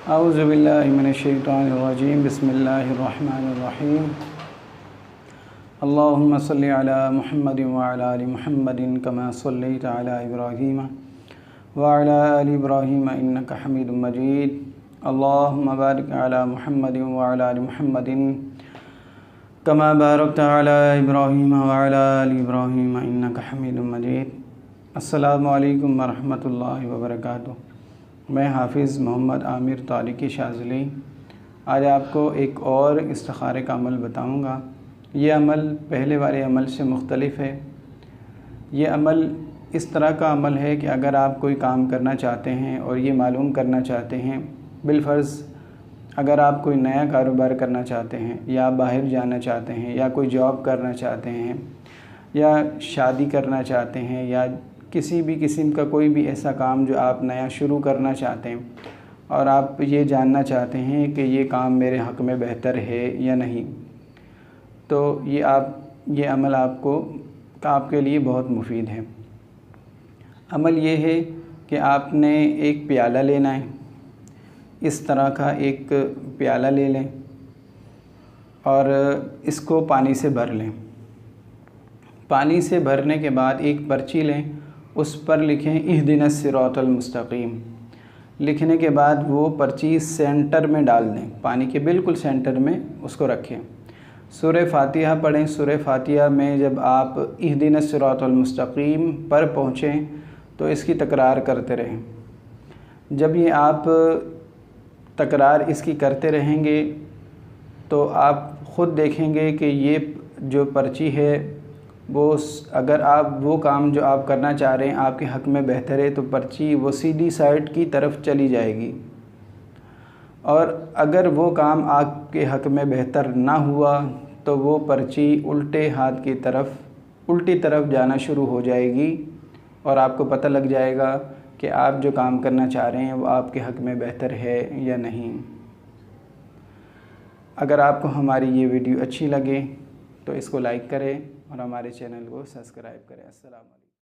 औज़ुबिल्लाहि मिनश्शैतानिर्रजीम बिस्मिल्लाहिर्रहमानिर्रहीम। अल्लाहुम्मा सल्लि अला मुहम्मदिन व अला आलि मुहम्मदिन कमा सल्लैता अला इब्राहीम व अला आलि इब्राहीम इन्नका हमीदुम मजीद। अल्लाहुम्मा बारिक अला मुहम्मदिन व अला आलि मुहम्मदिन कमा बारकता अला इब्राहीम व अला आलि इब्राहीम इन्नका हमीदुम मजीद। अस्सलामु अलैकुम व रहमतुल्लाहि व बरकातुहू। मैं हाफिज़ मोहम्मद आमिर तारिकी शाज़ली आज आपको एक और इस्तिखारे का अमल बताऊंगा। ये अमल पहले वाले अमल से मुख्तलिफ़ है। ये अमल इस तरह का अमल है कि अगर आप कोई काम करना चाहते हैं और ये मालूम करना चाहते हैं, बिलफ़र्ज़ अगर आप कोई नया कारोबार करना चाहते हैं या आप बाहर जाना चाहते हैं या कोई जॉब करना चाहते हैं या शादी करना चाहते हैं या किसी भी किस्म का कोई भी ऐसा काम जो आप नया शुरू करना चाहते हैं और आप ये जानना चाहते हैं कि ये काम मेरे हक़ में बेहतर है या नहीं, तो ये अमल आपके लिए बहुत मुफीद है। अमल ये है कि आपने एक प्याला लेना है। इस तरह का एक प्याला ले लें और इसको पानी से भर लें। पानी से भरने के बाद एक पर्ची लें, उस पर लिखें इहदिनस सिरातल मुस्तकीम। लिखने के बाद वो पर्ची सेंटर में डाल दें, पानी के बिल्कुल सेंटर में उसको रखें। सूरह फातिहा पढ़ें। सूरह फातिहा में जब आप इहदिनस सिरातल मुस्तकीम पर पहुँचें तो इसकी तकरार करते रहें। जब ये आप तकरार इसकी करते रहेंगे तो आप ख़ुद देखेंगे कि ये जो पर्ची है वो अगर आप वो काम जो आप करना चाह रहे हैं आपके हक़ में बेहतर है तो पर्ची वो सीधी साइड की तरफ चली जाएगी, और अगर वो काम आपके हक़ में बेहतर ना हुआ तो वो पर्ची उल्टी तरफ जाना शुरू हो जाएगी और आपको पता लग जाएगा कि आप जो काम करना चाह रहे हैं वो आपके हक़ में बेहतर है या नहीं। अगर आपको हमारी ये वीडियो अच्छी लगे तो इसको लाइक करें और हमारे चैनल को सब्सक्राइब करें। अस्सलाम वालेकुम।